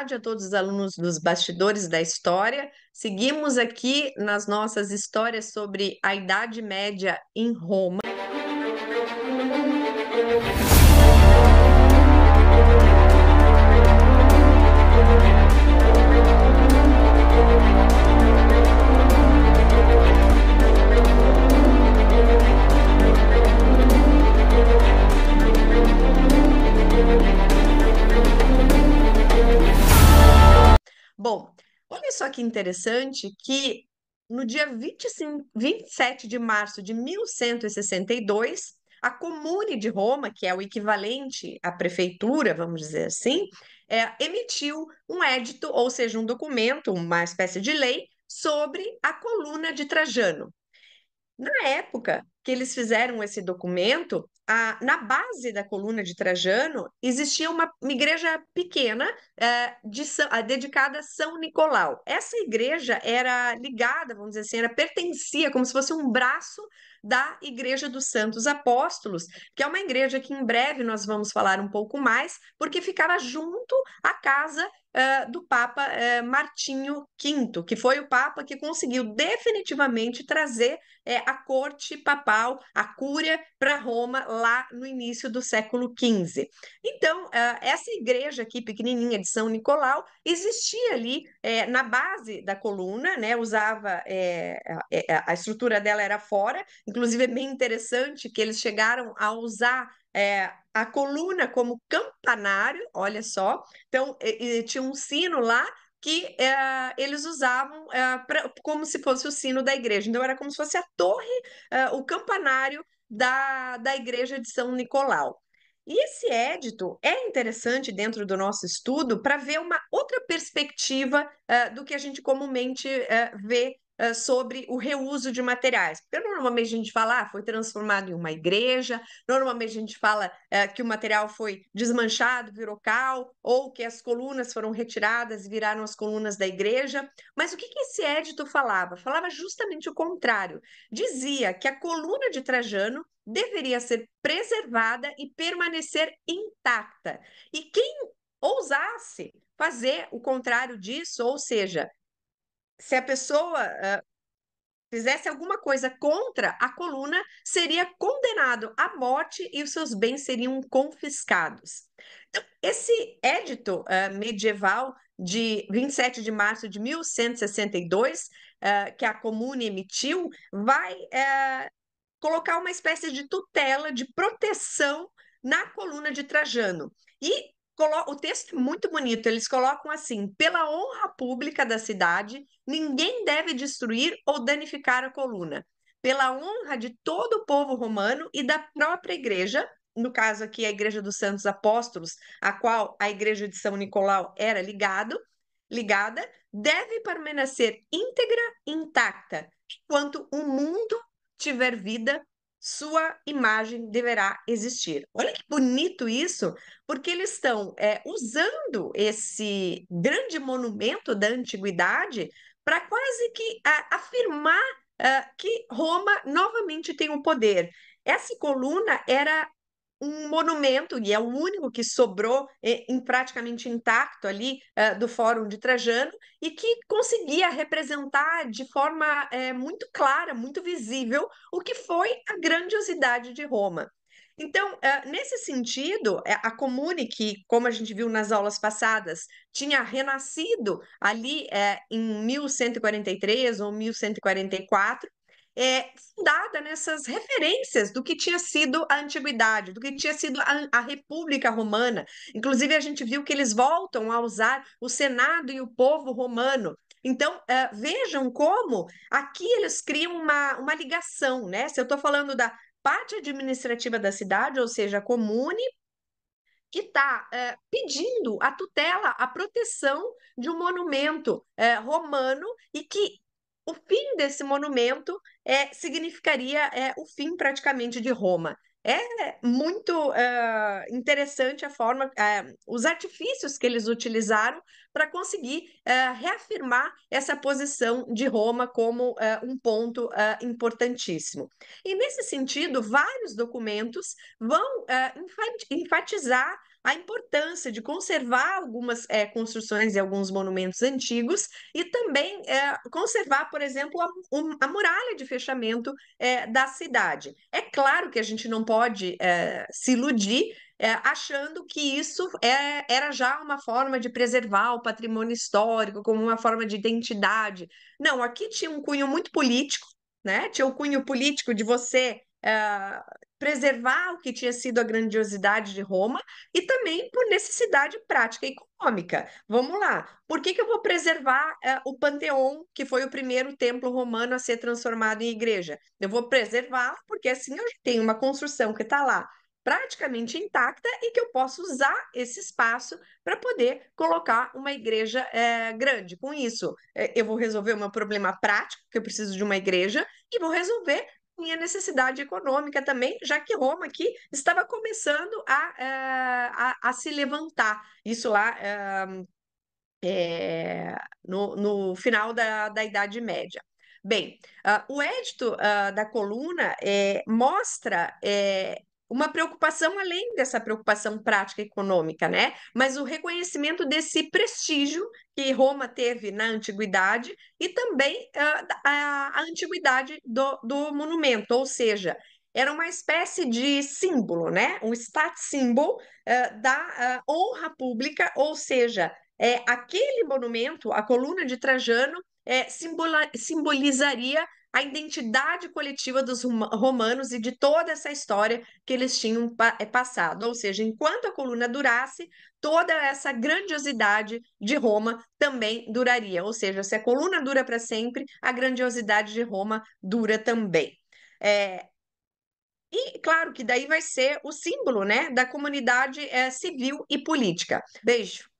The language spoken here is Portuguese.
tarde a todos os alunos dos Bastidores da História. Seguimos aqui nas nossas histórias sobre a Idade Média em Roma. Bom, olha só que interessante que no dia 27 de março de 1162, a Comune de Roma, que é o equivalente à prefeitura, vamos dizer assim, emitiu um édito, ou seja, um documento, uma espécie de lei, sobre a coluna de Trajano. Na época que eles fizeram esse documento, na base da coluna de Trajano existia uma igreja pequena dedicada a São Nicolau. Essa igreja era ligada, vamos dizer assim, pertencia como se fosse um braço da Igreja dos Santos Apóstolos, que é uma igreja que em breve nós vamos falar um pouco mais, porque ficava junto à casa do Papa Martinho V, que foi o Papa que conseguiu definitivamente trazer a corte papal, a cúria, para Roma lá no início do século XV. Então, essa igreja aqui pequenininha de São Nicolau existia ali na base da coluna, né? Usava a estrutura dela era fora, inclusive é bem interessante que eles chegaram a usar a coluna como campanário, olha só. Então, tinha um sino lá que eles usavam como se fosse o sino da igreja. Então, era como se fosse a torre, o campanário da igreja de São Nicolau. E esse édito é interessante dentro do nosso estudo para ver uma outra perspectiva do que a gente comumente vê sobre o reuso de materiais. Porque normalmente a gente fala, foi transformado em uma igreja, normalmente a gente fala que o material foi desmanchado, virou cal, ou que as colunas foram retiradas e viraram as colunas da igreja. Mas o que esse édito falava? Falava justamente o contrário. Dizia que a coluna de Trajano deveria ser preservada e permanecer intacta. E quem ousasse fazer o contrário disso, ou seja, se a pessoa fizesse alguma coisa contra a coluna, seria condenado à morte e os seus bens seriam confiscados. Então, esse édito medieval de 27 de março de 1162, que a Comune emitiu, vai colocar uma espécie de tutela, de proteção na coluna de Trajano. E o texto é muito bonito, eles colocam assim: pela honra pública da cidade, ninguém deve destruir ou danificar a coluna. Pela honra de todo o povo romano e da própria igreja, no caso aqui a Igreja dos Santos Apóstolos, a qual a Igreja de São Nicolau era ligada, deve permanecer íntegra e intacta, enquanto o mundo tiver vida, sua imagem deverá existir. Olha que bonito isso, porque eles estão usando esse grande monumento da antiguidade para quase que afirmar que Roma novamente tem o poder. Essa coluna era um monumento, e é o único que sobrou praticamente intacto ali do Fórum de Trajano, e que conseguia representar de forma muito clara, muito visível, o que foi a grandiosidade de Roma. Então, nesse sentido, a Comune, que, como a gente viu nas aulas passadas, tinha renascido ali em 1143 ou 1144, fundada nessas referências do que tinha sido a antiguidade, do que tinha sido a República Romana. Inclusive, a gente viu que eles voltam a usar o Senado e o povo romano. Então, vejam como aqui eles criam uma ligação, né? Se eu estou falando da parte administrativa da cidade, ou seja, a comune, que está pedindo a tutela, a proteção de um monumento romano e que o fim desse monumento significaria o fim praticamente de Roma. É muito interessante a forma, os artifícios que eles utilizaram para conseguir reafirmar essa posição de Roma como um ponto importantíssimo. E nesse sentido, vários documentos vão enfatizar a importância de conservar algumas construções e alguns monumentos antigos e também conservar, por exemplo, a muralha de fechamento da cidade. É claro que a gente não pode se iludir achando que isso era já uma forma de preservar o patrimônio histórico, como uma forma de identidade. Não, aqui tinha um cunho muito político, né? Tinha o cunho político de você preservar o que tinha sido a grandiosidade de Roma e também por necessidade prática e econômica. Vamos lá, por que eu vou preservar o Panteão, que foi o primeiro templo romano a ser transformado em igreja? Eu vou preservá-lo porque assim eu já tenho uma construção que está lá praticamente intacta e que eu posso usar esse espaço para poder colocar uma igreja grande. Com isso, eu vou resolver o meu problema prático, que eu preciso de uma igreja, e vou resolver minha necessidade econômica também, já que Roma aqui estava começando a se levantar. Isso lá no final da Idade Média. Bem, o Edito da Coluna mostra uma preocupação além dessa preocupação prática e econômica, né? Mas o reconhecimento desse prestígio que Roma teve na antiguidade e também a antiguidade do monumento, ou seja, era uma espécie de símbolo, né? Um status symbol da honra pública, ou seja, aquele monumento, a coluna de Trajano, simbolizaria a identidade coletiva dos romanos e de toda essa história que eles tinham passado. Ou seja, enquanto a coluna durasse, toda essa grandiosidade de Roma também duraria. Ou seja, se a coluna dura para sempre, a grandiosidade de Roma dura também. É, e claro que daí vai ser o símbolo, né, da comunidade civil e política. Beijo.